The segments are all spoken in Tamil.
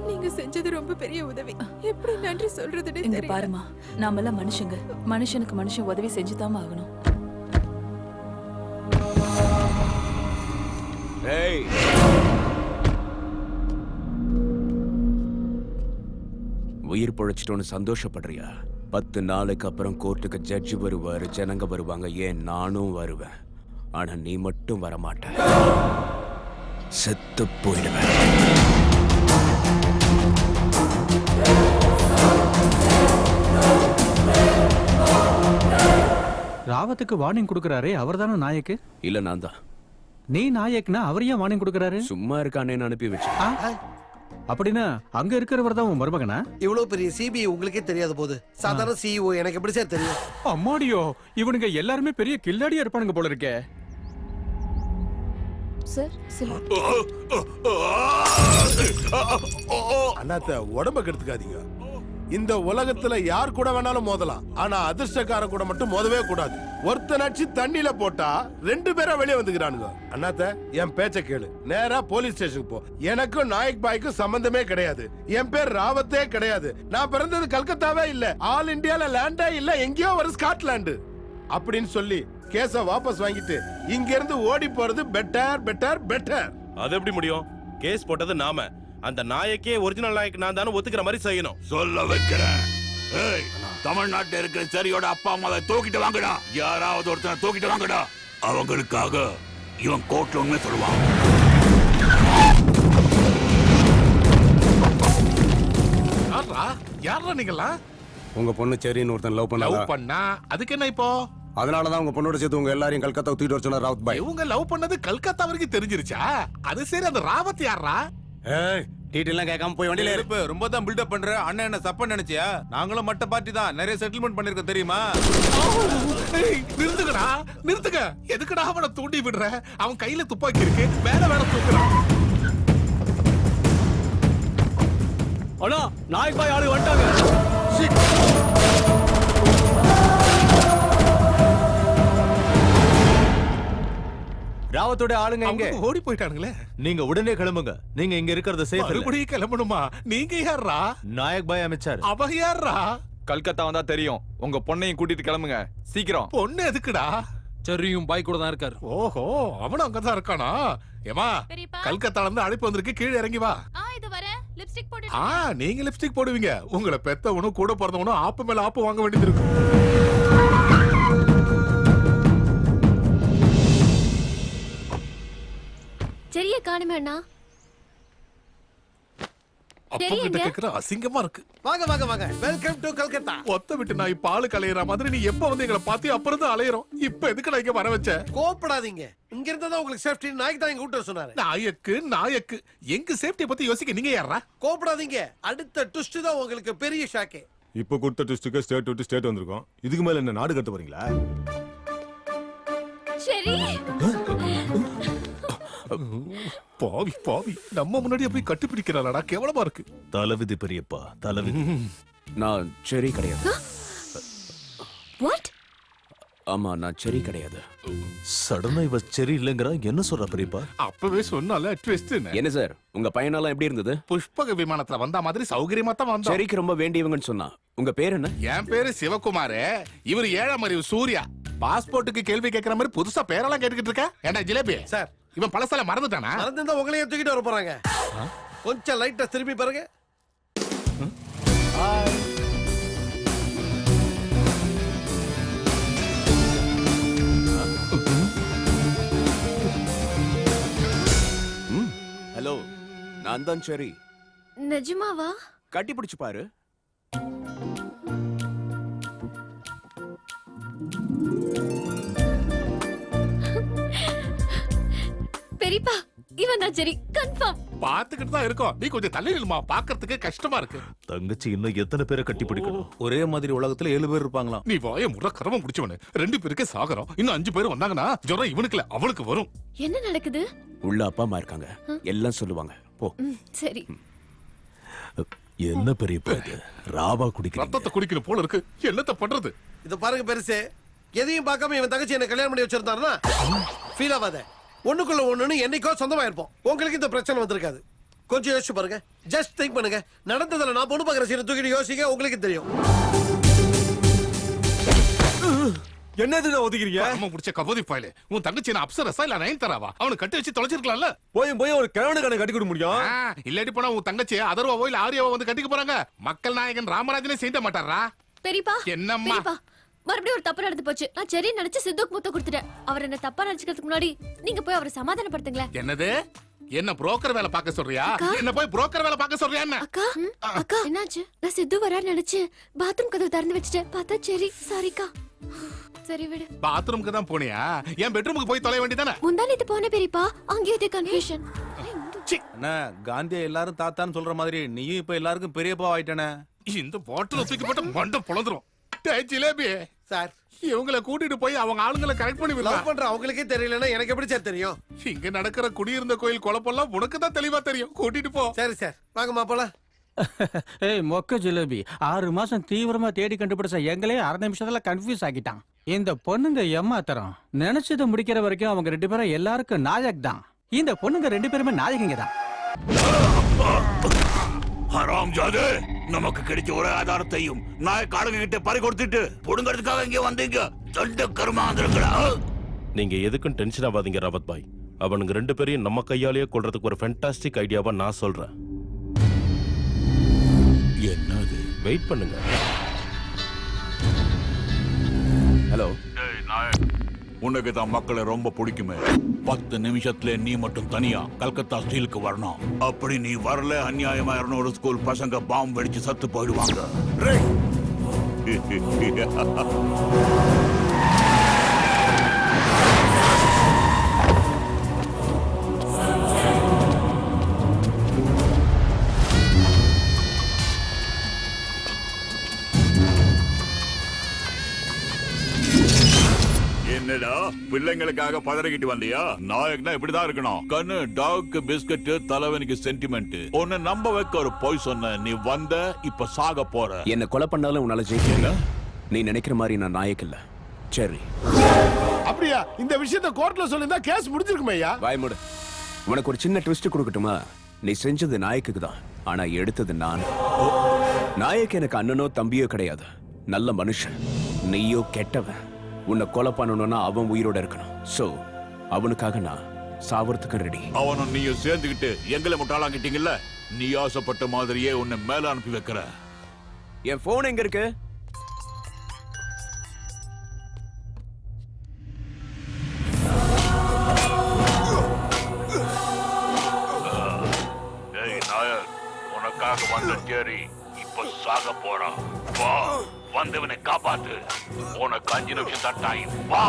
நீங்க செஞ்சது ரொம்ப பெரிய உதவி. எப்படி நன்றி சொல்றதுன்னு இங்க தெரியல. பாருமா, நாமெல்லாம் மனுஷங்க. மனுஷனுக்கு மனுஷன் உதவி செஞ்சுதாமா ஆகணும். ஏய், உயிர் பொழைச்சிட்டோன்னு சந்தோஷப்படுறியா? 10 நாளைக்கு அப்புறம் கோர்ட்டுக்கு ஜட்ஜி வருவாரு, ஜனங்க வருவாங்க, ஏன் நானும் வருவேன். ஆனா நீ மட்டும் வரமாட்ட, செத்து போயிடுவேன். ராவத்துக்கு வார்னிங் கொடுக்கறாரே, அவர்தானே நாயக்கு? இல்ல நான் தான். நீ நாயக்னா அவர் ஏன் வார்னிங் கொடுக்கறாரு? சும்மா இருக்கானே அனுப்பி வச்சு. அப்படின்னா அங்க இருக்கிறவர் தான் உன் மருமகனா? இவ்வளவு பெரிய சிபிஐ உங்களுக்கே தெரியாத போது சாதாரண சிஇஓ எனக்கு எப்படி சார் தெரியும்? அம்மாடியோ, இவனுங்க எல்லாருமே பெரிய கில்லாடியா இருப்பானுங்க போல இருக்கே. சார், அண்ணாத்த உடம்ப கெடுத்துக்காதீங்க. இந்த உலகத்துல யார் கூட வேணாலும் மோதலாம், ஆனா அதிர்ஷ்டக்கார கூட மட்டும் மோதவே கூடாது. ஒருத்தனாச்சு தண்ணியில போட்டா 2 பேரா வெளியே வந்துக்கிறானுங்க. அண்ணாத்த, என் பேச்ச கேளு, நேரா போலீஸ் ஸ்டேஷனுக்கு போ. எனக்கும் நாயக் பாய்க்கும் சம்பந்தமே கிடையாது. என் பேர் ராவத்தே கிடையாது. நான் பிறந்தது கல்கத்தாவே இல்ல, ஆல் இந்தியால லேண்டே இல்ல, எங்கேயோ ஒரு ஸ்காட்லாண்டு அப்படின்னு சொல்லி கேஸ வாபஸ் வாங்கிட்டு இங்க இருந்து ஓடி போறது பெட்டர் பெட்டர் பெட்டர். அது எப்படி முடியும்? கேஸ் போட்டது நாம, அந்த நாயக்கே ஒரிஜினல் நாயக் நான் தானே ஒத்துக்கிற மாதிரி செய்யணும். சொல்ல வைக்கிறேன். ஏய், தமிழ்நாட்டில் இருக்கிற சரியோட அப்பா அம்மாவை தூக்கிட்டு வாங்கடா. யாராவது ஒருத்தனை தூக்கிட்டு வாங்கடா. அவங்களுக்காக இவன் கோர்ட்ல உண்மை சொல்லுவான். யாரா நீங்களா? உங்க பொண்ணு சரின்னு ஒருத்தன் லவ் பண்ணா அதுக்கு என்ன இப்போ? அதனாலதான் உங்க பொண்ணோட சேர்த்து உங்க எல்லாரையும் கல்கத்தா தூக்கிட்டு வர சொன்ன ராவத் பாய். இவங்க லவ் பண்ணது கல்கத்தா வரைக்கும் தெரிஞ்சிருச்சா? அது சரி, அந்த ராவத் யாரா? ஏய், டீட்டெயிலாம் கேட்காம போய் வண்டியில ஏறு. ரொம்ப தான் பில்டப் பண்ற. அண்ணன் என்ன சப்ப நினைச்சியா? நாங்களும் மட்ட பார்ட்டி தான், நிறைய செட்டில்மெண்ட் பண்ணிருக்கோம் தெரியுமா? நிறுத்துக்கடா, நிறுத்துக்க. எதுக்குடா அவனை தூண்டி விடுற? அவன் கையில துப்பாக்கி இருக்கு, மேல வேற தூக்குறான். அண்ணா, நாயக் பாய் ஆளு வந்துட்டாங்க. ராவத்தோட ஆளுங்க எங்க? ஓடி போயிட்டானுங்களே. நீங்க உடனே கிளம்புங்க. நீங்க இங்க இருக்கிறது சேஃப் இல்ல. மறுபடியும் கிளம்பணுமா? நீங்க யாரா? நாயக் பாய் அமைச்சார். அவ யாரா? கல்கத்தா வந்தா தெரியும். உங்க பொண்ணையும் கூட்டிட்டு கிளம்புங்க சீக்கிரம். பொண்ணு எதுக்குடா? சரியும் பாய் கூட தான் இருக்காரு. ஓஹோ, அவனும் அங்கதான் இருக்கானா? ஏமா, கல்கத்தால இருந்து அழைப்பு வந்திருக்கு, கீழே இறங்கி வா. நீங்க லிப்ஸ்டிக் போடுவீங்க, உங்களை பெத்தவனும் கூட பிறந்தவனும் ஆப்பு மேல ஆப்பு வாங்க வேண்டியது இருக்கும். சரியா காணுமே அண்ணா. அசிங்கமா இருக்கு. வாங்க வாங்க வாங்க, வெல்கம் டு கல்கத்தா. ஒத்த விட்டு நான் பாலு கலையற மாதிரி நீ எப்ப வந்து எங்களை பாத்தி அப்புறம் தான் அலையறோம். இப்ப எதுக்கு நான் இங்க வர வச்ச? கோபப்படாதீங்க, இங்க இருந்தா உங்களுக்கு சேஃப்டி. நாயக் தான் இங்க கூட்ட சொன்னாரு. நாயக்கு எங்க சேஃப்டி பத்தி யோசிக்க நீங்க யாரா? கோபப்படாதீங்க, அடுத்த ட்விஸ்ட் தான் உங்களுக்கு பெரிய ஷாக்கே. இப்ப கொடுத்த ட்விஸ்டுக்கு ஸ்டேட் விட்டு ஸ்டேட் வந்திருக்கோம். இதுக்கு மேல என்ன நாடு கட்ட போறீங்களா? சரி, பாவி பாவி, நம்ம முன்னாடி போய் கட்டி பிடிக்கிறாளடா, கேவலமா இருக்கு. தலவிதி பெரியப்பா, தலவிதி. நான் செரி கிடையாது. வாட்? ஆமா, நான் செரி கிடையாது. சடனா இவ செரி இல்லங்கறா. என்ன சொல்ற பெரியப்பா? அப்பவே சொன்னால ட்விஸ்ட். என்ன சார், உங்க பையனால எப்படி இருந்தது? புஷ்பக விமானத்துல வந்த மாதிரி சௌகரியமா தான் வந்தா. செரிக்கு ரொம்ப வேண்டியவங்கன்னு சொன்னா. உங்க பேர் என்ன? என் பேரு சிவகுமார். இவர் 7ஆம் அறிவு சூர்யா. பாஸ்போர்ட்டுக்கு கேள்வி கேட்கிற மாதிரி புதுசா பேரெல்லாம் கேட்டுக்கிட்டு இருக்க. ஏண்டா ஜிலேபி சார், இவன் பழசால மறந்துட்டானா? மறந்துதான் உங்களையே தூக்கிட்டு வர போறாங்க. கொஞ்சம் லைட்டா திரும்பி பாருங்க. ஹலோ, நான் தான் செரி. நிஜமாவா? கட்டி பிடிச்சு பாரு. பெரியப்பா, இவன் தான் சரி, கன்ஃபார்ம். பாத்துக்கிட்டு தான் இருக்கோம். நீ கொஞ்சம் தள்ளி நில்லுமா, பாக்கிறதுக்கு கஷ்டமா இருக்கு. தங்கச்சி இன்னும் எத்தனை பேரை கட்டி பிடிக்கணும்? ஒரே மாதிரி உலகத்துல 7 பேர் இருப்பாங்களாம். நீ வாய முறை கரவம் பிடிச்சவனு. 2 பேருக்கே சாகரம். இன்னும் 5 பேர் வந்தாங்கன்னா ஜுரம் இவனுக்குல அவளுக்கு வரும். என்ன நடக்குது? உள்ள அப்பா அம்மா இருக்காங்க, எல்லாம் சொல்லுவாங்க. போ. சரி. என்ன பெரியப்பா இது? ராவா குடிக்க ரத்தத்தை குடிக்கணும் போல இருக்கு. என்னத்த பண்றது? இத பாருங்க பெருசே, எதையும் பார்க்காம இவன் தங்கச்சி என்ன கல்யாணம் பண்ணி வச்சிருந்தாருன்னா ஃபீல் ஆகாத. ஒண்ணுக்குள்ள ஒண்ணுன்னு என்னைக்கோ சொந்தமா இருப்போம். உங்களுக்கு இந்த பிரச்சனை வந்திருக்காது. கொஞ்சம் யோசிச்சு பாருங்க. ஜஸ்ட் திங்க் பண்ணுங்க. நடந்ததுல நான் பொண்ணு பார்க்குற சீனை தூக்கிட்டு யோசிங்க, உங்களுக்கு தெரியும். என்னது ஒதுக்கிறீங்க? அம்மா முடிச்ச கபோதி பாயில உன் தங்கச்சி நான் அப்சரஸா இல்ல நயன் தராவா? அவனை கட்டி வச்சு தொலைச்சிருக்கலாம்ல. போய் ஒரு கிழவனு கணக்கு கட்டி கொடுக்க முடியும். இல்லாட்டி போனா உன் தங்கச்சி அதர்வாவோ இல்ல ஆரியாவோ வந்து கட்டிக்க போறாங்க. மக்கள் நாயகன் ராமராஜனே செய்ய மாட்டாரா? பெரியப்பா என்னம்மா? பெரியப்பா மறுபடியும் ஒரு தப்பு நடந்து போச்சு. நான் சரி நினைச்சு சித்துக்கு முத்த கொடுத்துட்டேன். அவர் என்ன தப்பா நினைச்சுக்கிறதுக்கு முன்னாடி நீங்க போய் அவரை சமாதானப்படுத்துங்களேன். என்னது? என்ன புரோக்கர் வேலை பார்க்க சொல்றியா? என்ன போய் புரோக்கர் வேலை பார்க்க சொல்றியா என்ன? அக்கா அக்கா என்னாச்சு? நான் சித்து வரான்னு நினைச்சு பாத்ரூம் கதவு திறந்து வச்சுட்டேன். பார்த்தா சரி சாரிக்கா. சரி விடு. பாத்ரூமுக்கு தான் போனியா? என் பெட்ரூமுக்கு போய் தொலை வேண்டியதானே? முந்தானேத்து போன பெரியப்பா, அங்கேயே இதே கன்ஃபியூஷன். அண்ணா காந்தியா எல்லாரும் தாத்தான்னு சொல்ற மாதிரி நீயும் இப்ப எல்லாருக்கும் பெரியப்பா ஆயிட்டானே. இந்த பாட்டில தூக்கி போட்டு மண்டை பொளந்துரும். டேய் ஜிலேபி சார், இவங்களை கூட்டிட்டு போய் அவங்க ஆளுங்களை கரெக்ட் பண்ணி விடலாம். லவ் பண்ற அவங்களுக்கே தெரியலன்னா எனக்கு எப்படி சார் தெரியும்? இங்க நடக்கிற குடியிருந்த கோயில் குழப்பெல்லாம் உனக்கு தான் தெளிவா தெரியும். கூட்டிட்டு போ. சரி சார், வாங்க மாப்பிள்ள. ஏய் மொக்க ஜிலேபி, 6 மாசம் தீவிரமா தேடி கண்டுபிடிச்ச எங்களே 1/2 நிமிஷத்துல கன்ஃபியூஸ் ஆக்கிட்டான். இந்த பொண்ணுங்க ஏமாத்தரம் நினைச்சதை முடிக்கிற வரைக்கும் அவங்க 2 பேரும் எல்லாருக்கும் நாயக் தான். இந்த பொண்ணுங்க 2 பேருமே நாயகங்க தான். ஹராம் ஜாதே, நமக்கு கிடைச்ச ஒரு ஆதாரத்தையும் நாயக்காரங்க கிட்ட பறி கொடுத்துட்டு புடுங்கிறதுக்காக இங்க வந்தீங்க. சொந்த கர்மாந்திரங்களா? நீங்க எதுக்கும் டென்ஷன் ஆகாதீங்க ராவத் பாய். அவனுங்க 2 பேரையும் நம்ம கையாலேயே கொல்றதுக்கு ஒரு ஃபேண்டாஸ்டிக் ஐடியாவா நான் சொல்றேன். என்னது? வெயிட் பண்ணுங்க. ஹலோ நாயக், உனக்கு தான் மக்களை ரொம்ப பிடிக்குமே. 10 நிமிஷத்துல நீ மட்டும் தனியா கல்கத்தா ஸ்டீலுக்கு வரணும். அப்படி நீ வரல, அநியாயமா 200 ஸ்கூல் பசங்க பாம்பு வெடிச்சு சத்து போயிடுவாங்க. என்னடா பிள்ளைங்களுக்காக பதறிக்கிட்டு வந்தியா? நாயக்னா இப்படிதான் இருக்கணும். கண்ணு டாக்கு பிஸ்கட், தலைவனுக்கு சென்டிமெண்ட். உன்னை நம்ப வைக்க ஒரு பொய் சொன்ன. நீ வந்த, இப்ப சாக போற. என்ன கொலை பண்ணாலும் உன்னால ஜெயிக்கல. நீ நினைக்கிற மாதிரி நான் நாயக் இல்ல, சரி. அப்படியா? இந்த விஷயத்தை கோர்ட்ல சொல்லிருந்தா கேஸ் முடிஞ்சிருக்குமே ஐயா. வாய் மூடு. உனக்கு ஒரு சின்ன ட்விஸ்ட் கொடுக்கட்டுமா? நீ செஞ்சது நாயக்குக்கு தான், ஆனா எடுத்தது நான். நாயக் எனக்கு அண்ணனோ தம்பியோ கிடையாது, நல்ல மனுஷன். நீயோ கெட்டவன். உன்னை கொலை பண்ணணும்னா அவன் உயிரோட இருக்கணும். சோ அவனுக்காக நான் சாவறதுக்கு ரெடி. அவனும் நீயும் சேர்ந்துகிட்டு எங்களை முட்டாளாங்கிட்டீங்கல்ல. நீ ஆசைப்பட்ட மாதிரியே உன்னை மேல அனுப்பி வைக்கிற. என் போன் எங்க இருக்கு? ஏய் நாயக், உனக்காக வந்த ஜெரி இப்ப சாக போறான். வா, வந்தவனை காப்பாத்து. உனக்கு 5 நிமிஷம் தான் டைம். வா.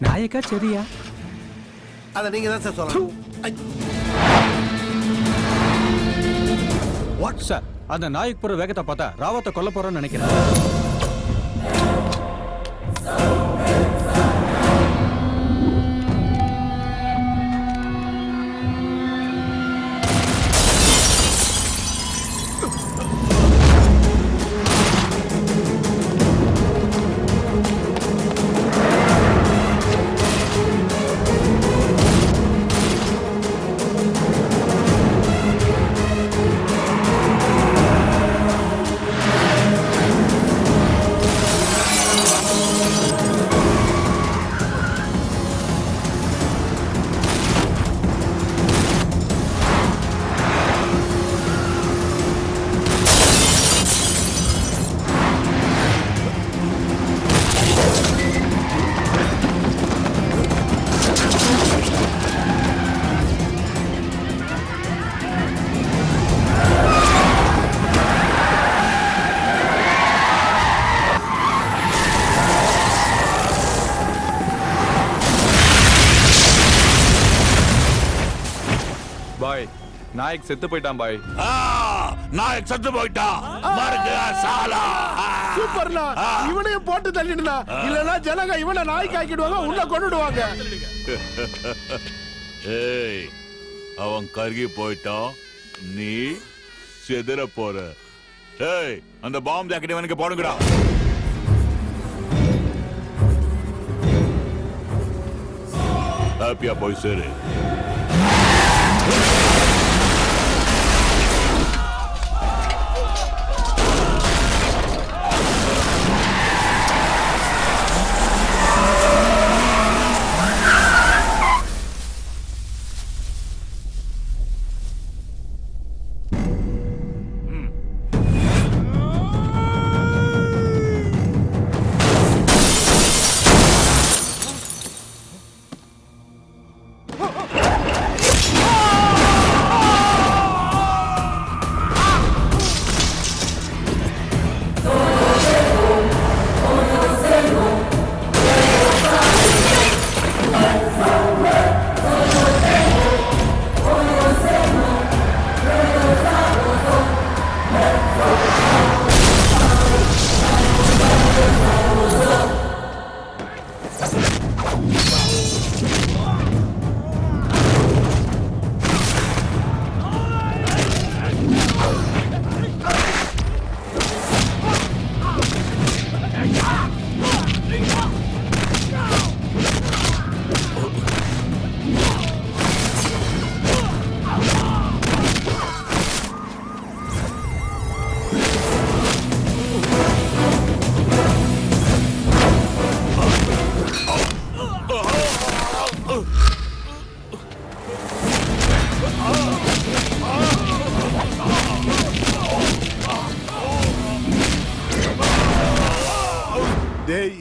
நாயக்கா சரியா? அத நீங்க தான் சார் சொல்லணும். வாட் சார், அந்த நாயக் போற வேகத்தை பார்த்தா ராவத்தை கொல்ல போறோம்னு நினைக்கிறேன். பாய், நாயக் செத்து போயிட்டான் பாய். நாயக் செத்து போயிட்டான். மருங்க சாலா. சூப்பர்னா, இவனையும் போட்டு தள்ளிடுனா. இல்லனா ஜனங்க இவனை நாய்க்கு ஆக்கிடுவாங்க, உன்னை கொன்னுடுவாங்க. ஏய், அவன் கருகி போயிட்டான். நீ செதற போற. ஏய், அந்த பாம்பு ஜாக்கெட் இவனுக்கு போடுங்கடா. ஹாப்பியா போய் சேரு.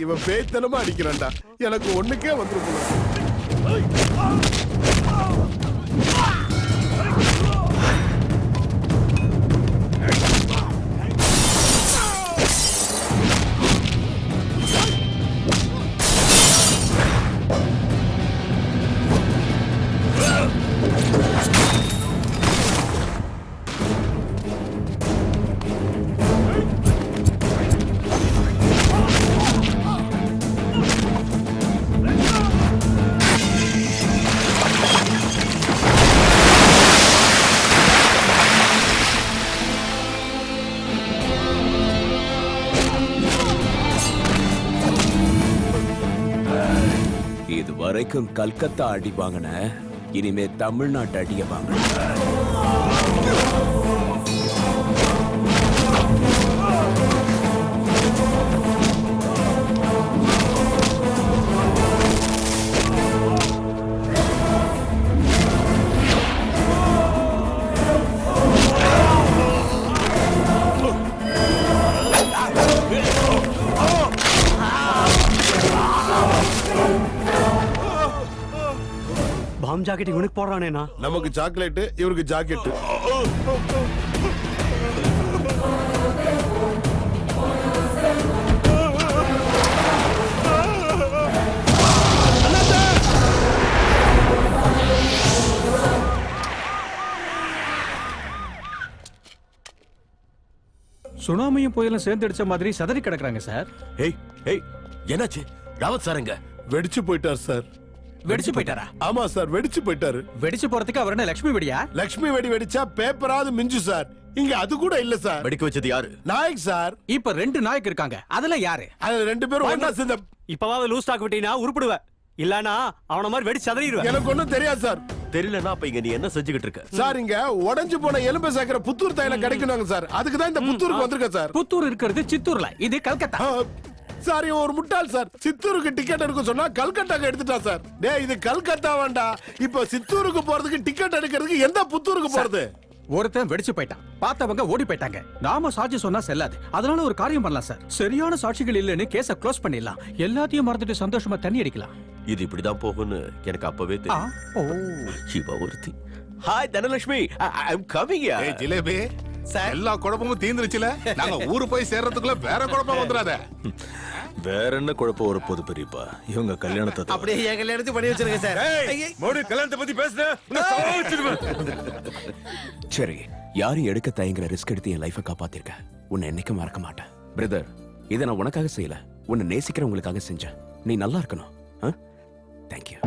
இவன் பேய்த்தனமா அடிக்கிறான்டா. எனக்கு ஒண்ணுக்கே வந்துரும். இது வரைக்கும் கல்கத்தா அடி வாங்கின, இனிமே தமிழ்நாட்டு அடிய வாங்கின. பாம் ஜாக்கெட் இவனுக்கு போடுறானேனா? நமக்கு சாக்லேட், இவருக்கு ஜாக்கெட். சுனாமியும் புயலும் சேர்ந்து அடிச்ச மாதிரி சதறி கிடக்குறாங்க சார். என்னாச்சு? ராவத் சாருங்க வெடிச்சு போயிட்டார் சார். வெடிச்சு போயிட்டாரா? ஆமா சார், வெடிச்சு போயிட்டாரு. வெடிச்சு போறதுக்கு அவர் என்ன லட்சுமி வெடியா? லட்சுமி வெடி வெடிச்சா பேப்பராவது மிஞ்சு சார். இங்க அது கூட இல்ல சார். வெடிக்க வச்சது யாரு? நாயக் சார். இப்ப 2 நாயக் இருக்காங்க, அதுல யாரு? அது 2 பேரும் ஒண்ணா சேர்ந்த. இப்பவாவது லூஸ் டாக் விட்டீனா உருப்படுவ, இல்லனா அவன மாதிரி வெடி சதறிடுவ. எனக்கு ஒண்ணும் தெரியாது சார். தெரியலனா அப்ப இங்க நீ என்ன செஞ்சுக்கிட்டு இருக்க? சார் இங்க உடைஞ்சு போன எலும்பை சேர்க்கிற புத்தூர் தைலம் கிடைக்கணுங்க சார். அதுக்கு தான் இந்த புத்தூருக்கு வந்திருக்கேன் சார். புத்தூர் இருக்கிறது சித்தூர்ல, இது கல்கத்தா. சார் இவன் ஒரு முட்டாள் சார். சித்தூருக்கு டிக்கெட் எடுக்க சொன்னா கல்கட்டாக்கு எடுத்துட்டா சார். டேய் இது கல்கத்தா வேண்டாம். இப்ப சித்தூருக்கு போறதுக்கு டிக்கெட் எடுக்கிறதுக்கு எந்த புத்தூருக்கு போறது? ஒருத்தன் வெடிச்சு போயிட்டான், பார்த்தவங்க ஓடி போயிட்டாங்க. நாம சாட்சி சொன்னா செல்லாது, அதனால ஒரு காரியம் பண்ணலாம் சார். சரியான சாட்சிகள் இல்லைன்னு கேஸ க்ளோஸ் பண்ணிடலாம். எல்லாத்தையும் மறந்துட்டு சந்தோஷமா தண்ணி அடிக்கலாம். இது இப்படிதான் போகும்னு எனக்கு அப்பவே தெரியும். சிவா ஒருத்தி. Hi Dhanalakshmi, I am coming. ஏய் ஜிலேபி, எல்லா குழப்பமும் தீந்துருச்சுல. நாங்க ஊரு போய் சேர்றதுக்குள்ள வேற குழப்பம் வந்துராத. வேற என்ன குழப்பம் ஒரு பொது பெரியப்பா? இவங்க கல்யாணத்தை அப்படியே என் கல்யாணத்தை பண்ணி வச்சிருங்க சார். மோடி கல்யாணத்தை பத்தி பேசுறேன். சரி, யாரும் எடுக்க தயங்குற ரிஸ்க் எடுத்து என் லைஃபை காப்பாத்திருக்க. உன்னை என்னைக்கும் மறக்க மாட்டேன் பிரதர். இதை நான் உனக்காக செய்யல, உன்னை நேசிக்கிறவங்களுக்காக செஞ்சேன். நீ நல்லா இருக்கணும். தேங்க்யூ.